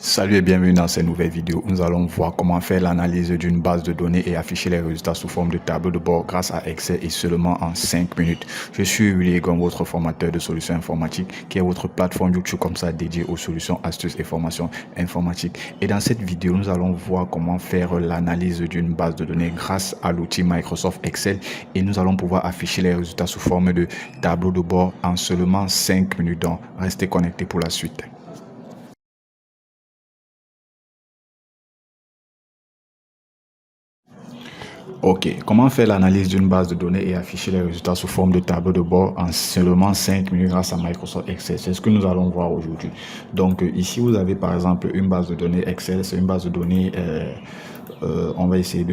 Salut et bienvenue dans cette nouvelle vidéo. Nous allons voir comment faire l'analyse d'une base de données et afficher les résultats sous forme de tableau de bord grâce à Excel et seulement en 5 minutes. Je suis Willy Egon, votre formateur de solutions informatiques, qui est votre plateforme YouTube comme ça dédiée aux solutions, astuces et formations informatiques. Et dans cette vidéo, nous allons voir comment faire l'analyse d'une base de données grâce à l'outil Microsoft Excel et nous allons pouvoir afficher les résultats sous forme de tableau de bord en seulement 5 minutes. Donc, restez connectés pour la suite. Ok, comment faire l'analyse d'une base de données et afficher les résultats sous forme de tableau de bord en seulement 5 minutes grâce à Microsoft Excel? C'est ce que nous allons voir aujourd'hui. Donc ici, vous avez par exemple une base de données Excel, c'est une base de données, on va essayer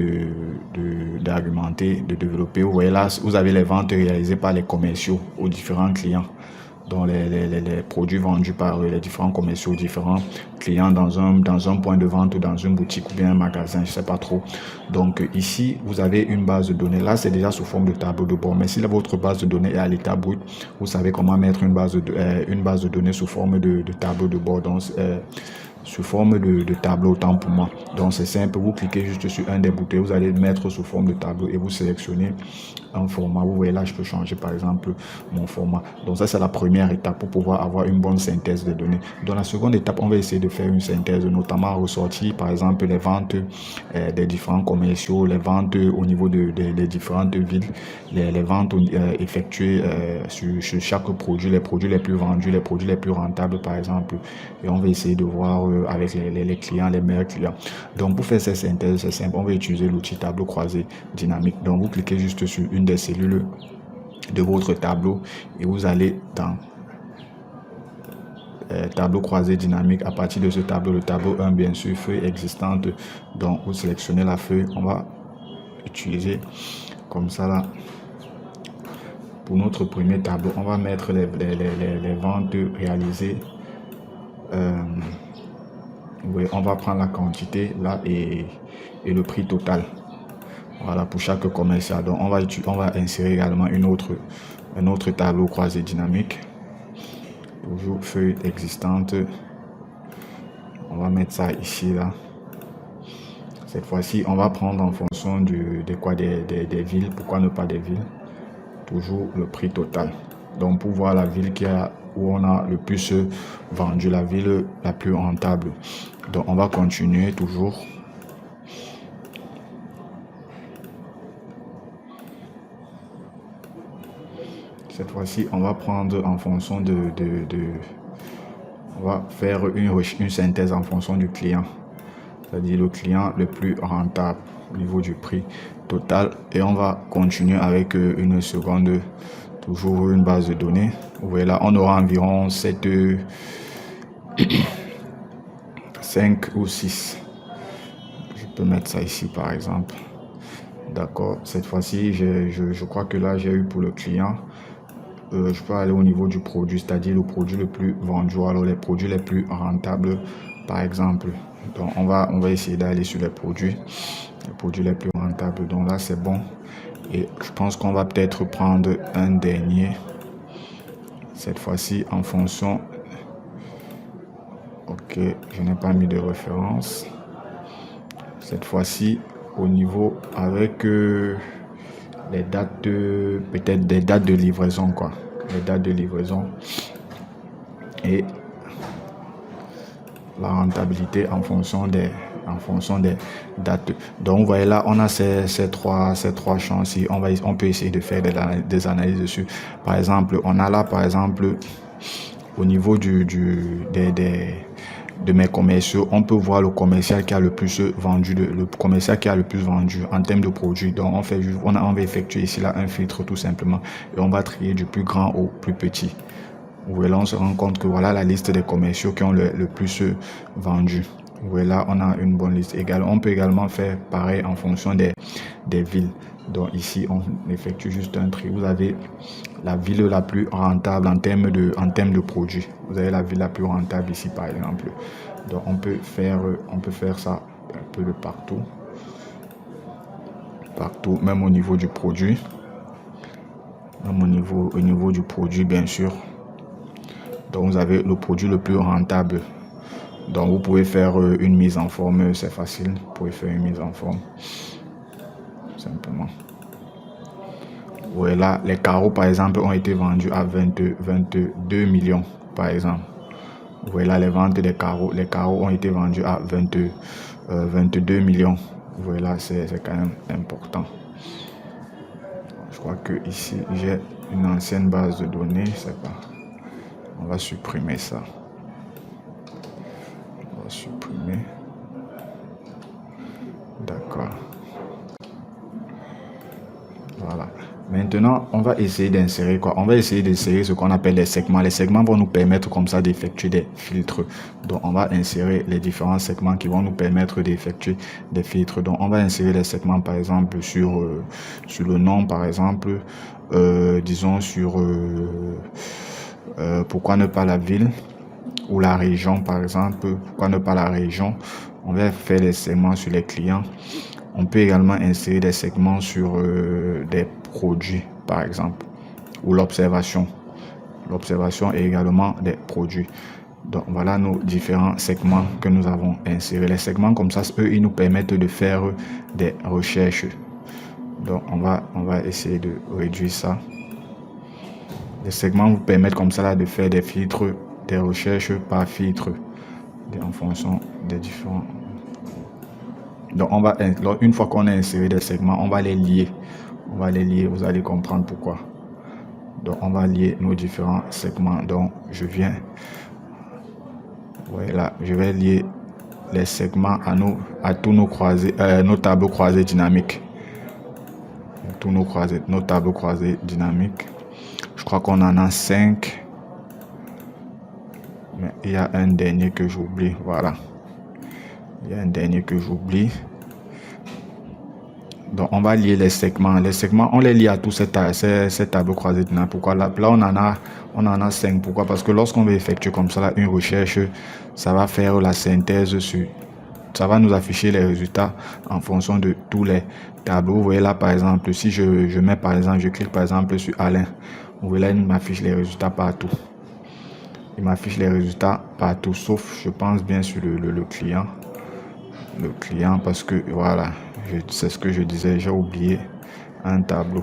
d'argumenter, de développer. Vous voyez là, vous avez les ventes réalisées par les commerciaux aux différents clients. Donc les produits vendus par les différents commerciaux, différents clients dans un point de vente ou dans une boutique ou bien un magasin, je sais pas trop. Donc ici, vous avez une base de données. Là, c'est déjà sous forme de tableau de bord. Mais si votre base de données est à l'état brut, vous savez comment mettre une base de données sous forme de tableau de bord. Donc, sous forme de tableau, autant pour moi. Donc c'est simple, vous cliquez juste sur un des boutons, vous allez mettre sous forme de tableau et vous sélectionnez un format. Vous voyez là, je peux changer par exemple mon format. Donc ça, c'est la première étape pour pouvoir avoir une bonne synthèse des données. Dans la seconde étape, on va essayer de faire une synthèse, notamment ressortir par exemple les ventes des différents commerciaux, les ventes au niveau des différentes villes, les ventes effectuées sur chaque produit, les produits les plus vendus, les produits les plus rentables par exemple. Et on va essayer de voir avec les clients, les meilleurs clients. Donc pour faire cette synthèse, c'est simple, on va utiliser l'outil tableau croisé dynamique. Donc vous cliquez juste sur une des cellules de votre tableau et vous allez dans tableau croisé dynamique. À partir de ce tableau, le tableau 1 bien sûr, feuille existante. Donc vous sélectionnez la feuille, on va utiliser comme ça là. Pour notre premier tableau, on va mettre les ventes réalisées. Oui, on va prendre la quantité là et le prix total. Voilà, pour chaque commercial. Donc on va insérer également un autre tableau croisé dynamique. Toujours feuille existante. On va mettre ça ici là. Cette fois-ci, on va prendre en fonction des villes. Pourquoi ne pas des villes? Toujours le prix total. Donc pour voir la ville où on a le plus vendu, la ville la plus rentable. Donc on va continuer toujours. Cette fois-ci, on va prendre en fonction on va faire une synthèse en fonction du client. C'est-à-dire le client le plus rentable au niveau du prix total. Et on va continuer avec une seconde, toujours une base de données. Vous voyez là, on aura environ 5 ou 6. Je peux mettre ça ici par exemple. D'accord, cette fois-ci, je crois que là, j'ai eu pour le client. Je peux aller au niveau du produit, c'est-à-dire le produit le plus vendu, alors les produits les plus rentables, par exemple. Donc, on va essayer d'aller sur les produits les plus rentables. Donc là, c'est bon. Et je pense qu'on va peut-être prendre un dernier. Cette fois-ci, en fonction. Ok, je n'ai pas mis de référence. Cette fois-ci, au niveau avec les dates peut-être des dates de livraison quoi, les dates de livraison et la rentabilité en fonction des dates. Donc vous voyez là, on a ces trois champs ici. On peut essayer de faire des analyses dessus. Par exemple, on a là par exemple au niveau de mes commerciaux, on peut voir le commercial qui a le plus vendu, le commercial qui a le plus vendu en termes de produits. Donc on va effectuer ici là un filtre tout simplement et on va trier du plus grand au plus petit. Vous voyez là, on se rend compte que voilà la liste des commerciaux qui ont le plus vendu. Vous voyez là, on a une bonne liste égale. On peut également faire pareil en fonction des villes. Donc ici, on effectue juste un tri. Vous avez la ville la plus rentable en termes de produits. Vous avez la ville la plus rentable ici, par exemple. Donc on peut faire ça un peu de partout. Partout, même au niveau du produit. Même au niveau du produit, bien sûr. Donc vous avez le produit le plus rentable Donc vous pouvez faire une mise en forme, c'est facile. Vous pouvez faire une mise en forme. Simplement. Voilà, les carreaux par exemple ont été vendus à 22 millions par exemple. Voilà les ventes des carreaux. Les carreaux ont été vendus à 22 millions. Voilà, c'est quand même important. Je crois que ici j'ai une ancienne base de données. C'est pas. On va supprimer ça. On va supprimer. D'accord. Voilà. Maintenant, on va essayer d'insérer quoi? On va essayer d'insérer ce qu'on appelle les segments. Les segments vont nous permettre comme ça d'effectuer des filtres. Donc, on va insérer les différents segments qui vont nous permettre d'effectuer des filtres. Donc, on va insérer les segments, par exemple, sur le nom, par exemple, disons sur pourquoi ne pas la ville ou la région, par exemple. Pourquoi ne pas la région? On va faire les segments sur les clients. On peut également insérer des segments sur des produits, par exemple, ou l'observation. L'observation est également des produits. Donc, voilà nos différents segments que nous avons insérés. Les segments comme ça, eux, ils nous permettent de faire des recherches. Donc, on va essayer de réduire ça. Les segments vous permettent comme ça là, de faire des filtres, des recherches par filtre, en fonction des différents. Donc, une fois qu'on a inséré des segments, on va les lier. On va les lier, vous allez comprendre pourquoi. Donc, on va lier nos différents segments. Donc, je vais lier les segments à tous nos tableaux croisés dynamiques. Tous nos tableaux croisés dynamiques. Je crois qu'on en a 5. Mais il y a un dernier que j'oublie. Voilà. Il y a un dernier que j'oublie. Donc, on va lier les segments. Les segments, on les lie à tous ces tableaux croisés dynamiques. Pourquoi là, on en a 5. Pourquoi? Parce que lorsqu'on veut effectuer comme ça là, une recherche, ça va faire la synthèse sur. Ça va nous afficher les résultats en fonction de tous les tableaux. Vous voyez là, par exemple, si je mets par exemple, je clique par exemple sur Alain. Vous voyez là, il m'affiche les résultats partout. Il m'affiche les résultats partout, sauf, je pense bien sur le client. Le client, parce que voilà, c'est ce que je disais, j'ai oublié un tableau.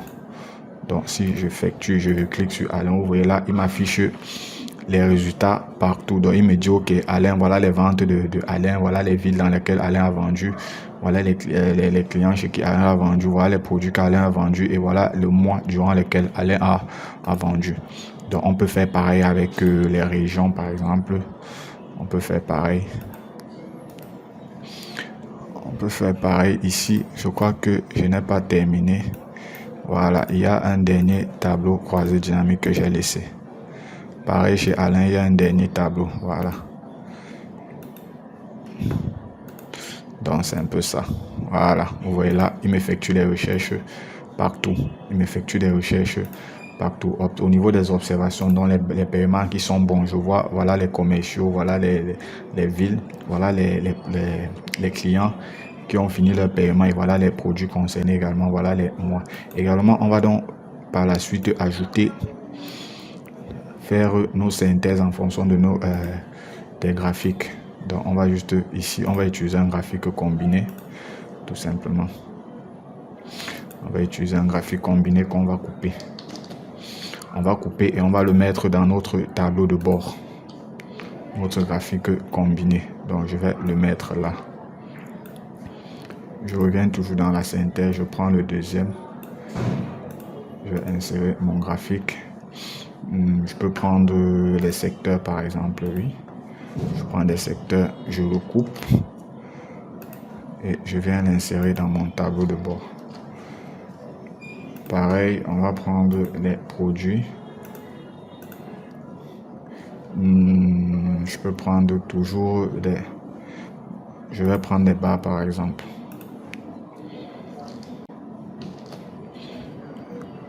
Donc si j'effectue, je clique sur Alain, vous voyez là, il m'affiche les résultats partout. Donc il me dit ok, Alain, voilà les ventes de Alain, voilà les villes dans lesquelles Alain a vendu, voilà les clients chez qui Alain a vendu, voilà les produits qu'Alain a vendus et voilà le mois durant lequel Alain a vendu. Donc on peut faire pareil avec les régions par exemple. On peut faire pareil. On peut faire pareil ici. Je crois que je n'ai pas terminé. Voilà, il y a un dernier tableau croisé dynamique que j'ai laissé. Pareil chez Alain, il y a un dernier tableau. Voilà. Donc c'est un peu ça. Voilà, vous voyez là, il m'effectue les recherches partout. Il m'effectue des recherches partout. Au niveau des observations, dans les paiements qui sont bons, je vois, voilà les commerciaux, voilà les villes, voilà les clients qui ont fini leur paiement et voilà les produits concernés également, voilà les mois. Également, on va donc par la suite ajouter, faire nos synthèses en fonction de des graphiques. Donc on va juste ici, on va utiliser un graphique combiné, tout simplement. On va utiliser un graphique combiné qu'on va couper. On va couper et on va le mettre dans notre tableau de bord. Notre graphique combiné. Donc je vais le mettre là. Je reviens toujours dans la synthèse, je prends le deuxième. Je vais insérer mon graphique. Je peux prendre les secteurs par exemple, oui. Je prends des secteurs, je le coupe et je viens l'insérer dans mon tableau de bord. Pareil, on va prendre les produits. Je peux prendre toujours des... Je vais prendre des barres par exemple.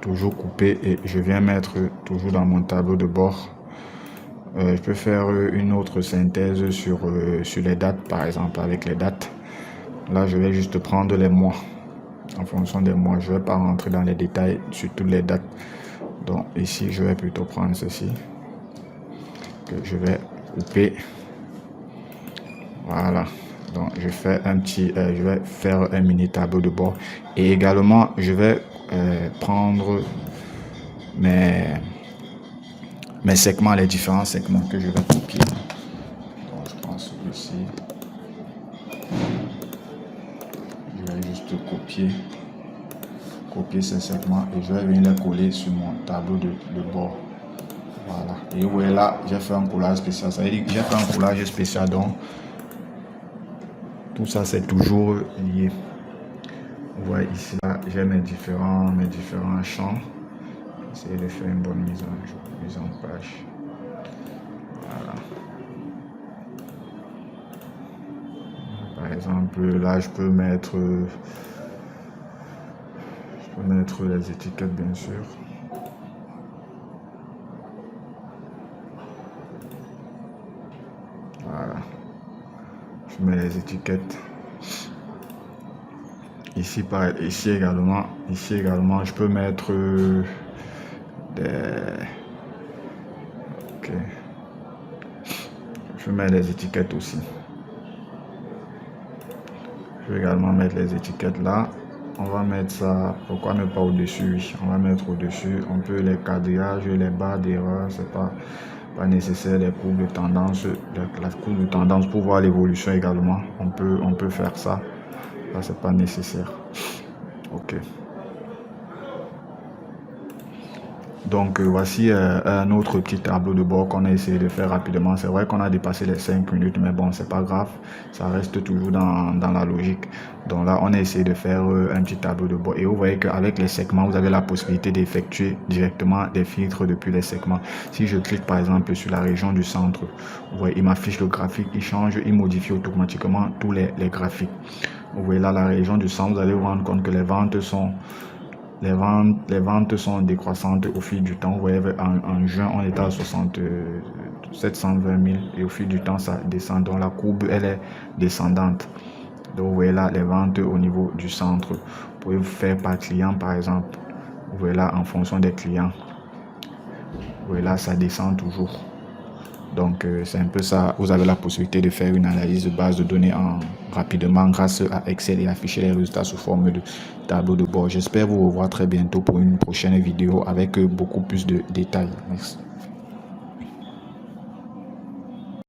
Toujours coupé et je viens mettre toujours dans mon tableau de bord. Je peux faire une autre synthèse sur les dates par exemple, avec les dates. Là, je vais juste prendre les mois. En fonction des mois, je ne vais pas rentrer dans les détails sur toutes les dates. Donc ici, je vais plutôt prendre ceci. Que je vais couper. Voilà. Donc, je fais je vais faire un mini tableau de bord. Et également, je vais prendre mes segments, les différents segments que je vais copier. Donc, je prends celui-ci. Je vais juste copier ces segments et je vais venir les coller sur mon tableau de bord. Voilà. Et vous voyez là, j'ai fait un collage spécial. Ça veut dire que j'ai fait un collage spécial, donc tout ça c'est toujours lié. Vous voyez ici, là, j'ai mes différents champs. Essayez de faire une bonne mise en page. Voilà. Par exemple, là, je peux mettre les étiquettes, bien sûr. Voilà. Je mets les étiquettes. Ici également, je peux mettre Ok. Je mets les étiquettes aussi. Je vais également mettre les étiquettes là. On va mettre ça, pourquoi ne pas au-dessus? On va mettre au-dessus. On peut les quadrillages, les barres d'erreur, c'est pas nécessaire. Les courbes de tendance, la courbe de tendance pour voir l'évolution également. On peut faire ça. Là, c'est pas nécessaire. Ok. Donc voici un autre petit tableau de bord qu'on a essayé de faire rapidement. C'est vrai qu'on a dépassé les 5 minutes, mais bon, c'est pas grave. Ça reste toujours dans la logique. Donc là, on a essayé de faire un petit tableau de bord. Et vous voyez qu'avec les segments, vous avez la possibilité d'effectuer directement des filtres depuis les segments. Si je clique par exemple sur la région du centre, vous voyez, il m'affiche le graphique, il change, il modifie automatiquement tous les graphiques. Vous voyez là, la région du centre, vous allez vous rendre compte que les ventes sont décroissantes au fil du temps. Vous voyez, en juin, on était à 720 000 et au fil du temps, ça descend. Donc la courbe, elle est descendante. Donc vous voyez là, les ventes au niveau du centre. Vous pouvez vous faire par client, par exemple. Vous voyez là, en fonction des clients. Vous voyez là, ça descend toujours. Donc c'est un peu ça. Vous avez la possibilité de faire une analyse de base de données rapidement grâce à Excel et afficher les résultats sous forme de tableau de bord. J'espère vous revoir très bientôt pour une prochaine vidéo avec beaucoup plus de détails. Merci.